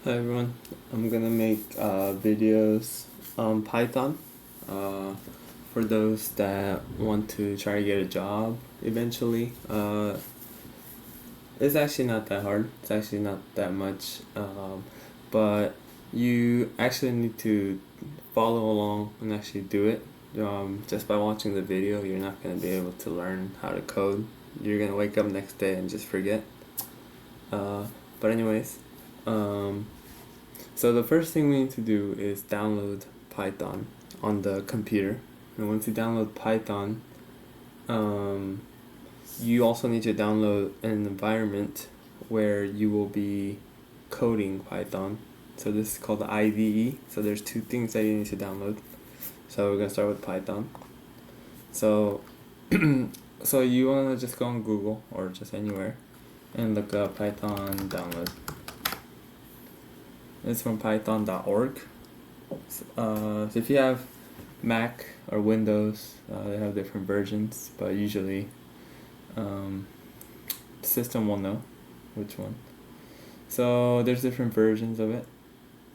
Hi everyone, I'm gonna make videos on Python for those that want to try to get a job eventually. It's actually not that hard, it's actually not that much, but you actually need to follow along and actually do it. Just by watching the video, you're not gonna be able to learn how to code. You're gonna wake up next day and just forget. But anyways, um, so the first thing we need to do is download Python on the computer. And once you download Python, you also need to download an environment where you will be coding Python. So this is called the IDE. So there's two things that you need to download. So we're gonna start with Python. So so you wanna just go on Google or just anywhere and look up Python download. It's from python.org. So if you have Mac or Windows, they have different versions, but usually the system will know which one. So there's different versions of it.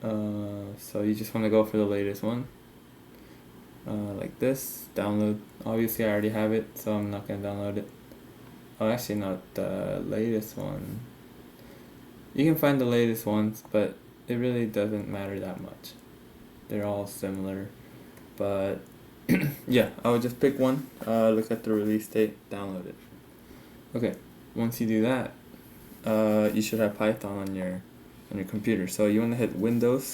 So you just want to go for the latest one. Like this, download. Obviously I already have it, so I'm not going to download it. Oh, actually not the latest one. You can find the latest ones, but it really doesn't matter that much. They're all similar, but yeah, I would just pick one, look at the release date, download it. Okay, once you do that, you should have Python on your computer. So you want to hit Windows,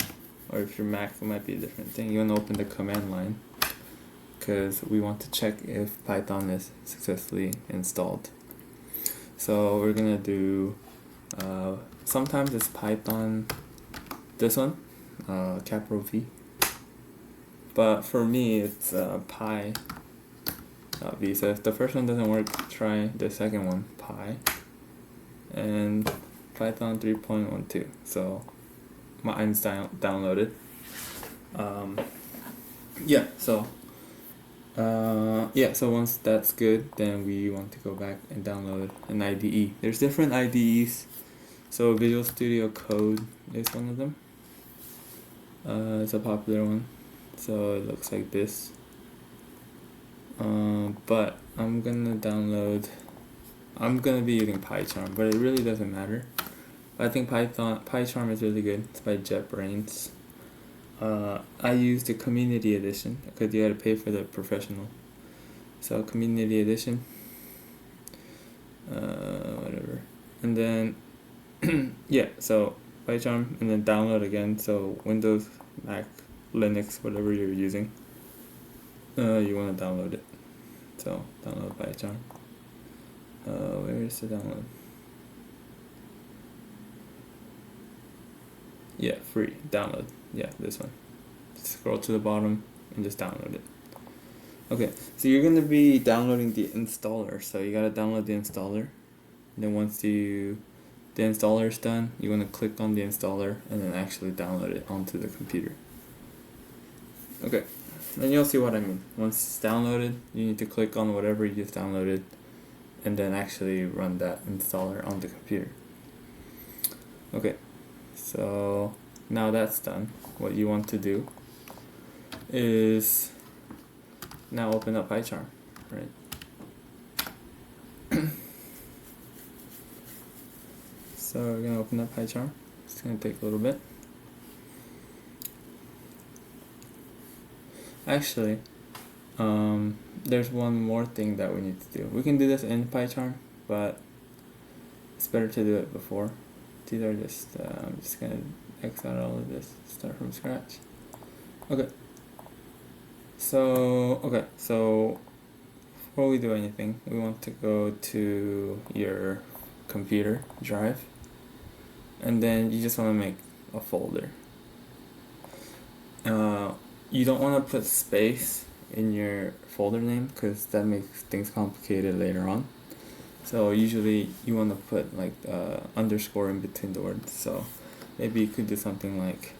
or if you're Mac, it might be a different thing. You want to open the command line because we want to check if Python is successfully installed. So we're gonna do. Sometimes it's Python. This one, capital V. But for me, it's Pi. V. So if the first one doesn't work, try the second one, Pi. And Python 3.12. So mine's downloaded. Yeah. So so once that's good, then we want to go back and download an IDE. There's different IDEs. So Visual Studio Code is one of them. It's a popular one. So it looks like this. But I'm gonna be using PyCharm, but it really doesn't matter. I think PyCharm is really good. It's by JetBrains. I used the Community Edition because you had to pay for the professional. So Community Edition, whatever, and then yeah. So PyCharm, and then download again. So Windows, Mac, Linux, whatever you're using, you want to download it. So download PyCharm. Where is the download? Yeah, free download. Yeah, this one. Scroll to the bottom and just download it. Okay, so you're gonna be downloading the installer. So you gotta download the installer. And then once the installer is done, you wanna click on the installer and then actually download it onto the computer. Okay, and you'll see what I mean. Once it's downloaded, you need to click on whatever you just downloaded and then actually run that installer on the computer. Okay, so now that's done, what you want to do is now open up PyCharm, right? So we're gonna open up PyCharm. It's gonna take a little bit. Actually, there's one more thing that we need to do. We can do this in PyCharm, but it's better to do it before. These are just, I'm just gonna X out all of this, start from scratch. Okay. So before we do anything, we want to go to your computer drive, and then you just want to make a folder. You don't want to put space in your folder name because that makes things complicated later on. So usually you want to put like underscore in between the words. So maybe you could do something like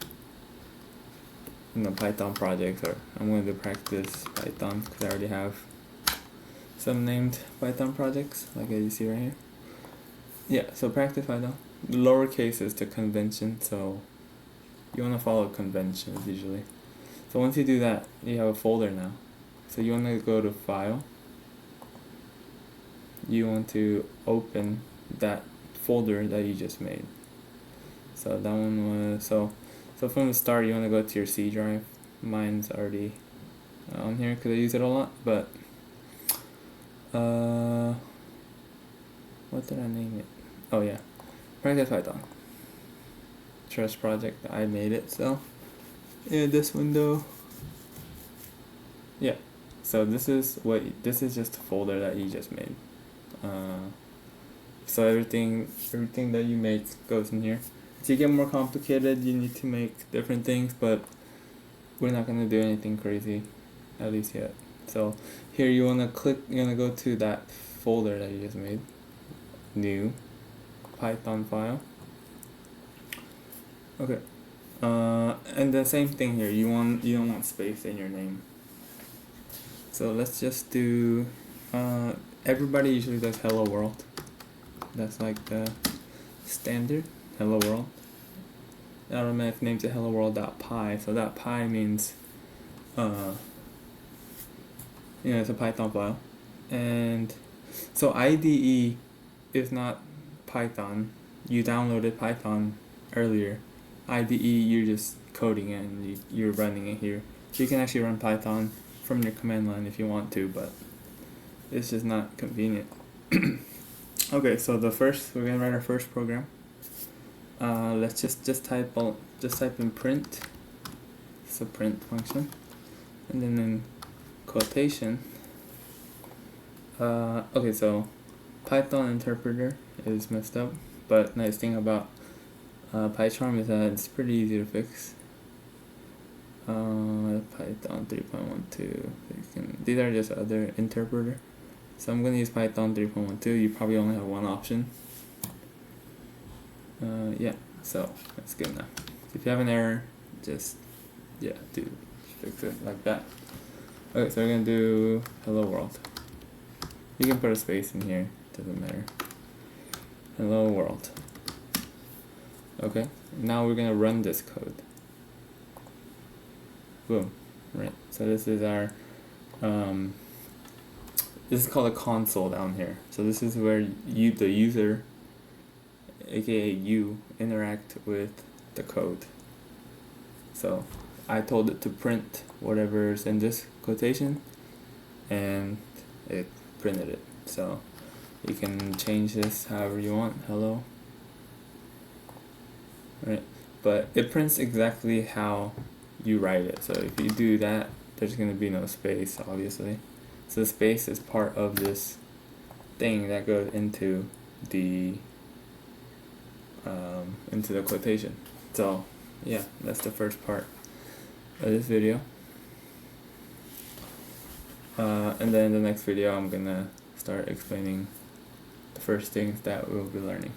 Python projects, or I'm going to practice Python because I already have some named Python projects like as you see right here. Yeah, so practice Python. The lowercase is the convention, so you want to follow conventions usually. So once you do that, you have a folder now. So you want to go to File. You want to open that folder that you just made. So that one was so from the start you want to go to your C drive. Mine's already on here because I use it a lot. But what did I name it? Oh yeah, Practice Python. Trust project. I made it. So in this window. Yeah. So this is just a folder that you just made. So everything that you make goes in here. As you get more complicated, you need to make different things, but we're not gonna do anything crazy, at least yet. So here you wanna go to that folder that you just made, new Python file. Okay. And the same thing here. You don't want space in your name. So let's just do. Everybody usually does hello world. That's like the standard hello world. Automatic names it hello world.py. So that py means, it's a Python file, and so IDE is not Python. You downloaded Python earlier. IDE you're just coding it and you're running it here. So you can actually run Python from your command line if you want to, but it's just not convenient. Okay, so we're gonna write our first program. Let's just type in print. It's a print function, and then in quotation. Okay, so Python interpreter is messed up, but nice thing about PyCharm is that it's pretty easy to fix. Python 3.12. These are just other interpreter. So I'm gonna use Python 3.12. You probably only have one option. Yeah, so that's good enough. If you have an error, just fix it like that. Okay, so we're gonna do hello world. You can put a space in here, doesn't matter. Hello world. Okay, now we're gonna run this code. Boom, right. So this is our this is called a console down here. So this is where the user, aka you, interact with the code. So I told it to print whatever's in this quotation, and it printed it. So you can change this however you want. Hello. Right, but it prints exactly how you write it. So if you do that, there's going to be no space, obviously. So the space is part of this thing that goes into the quotation. So yeah, that's the first part of this video. And then in the next video, I'm gonna start explaining the first things that we'll be learning.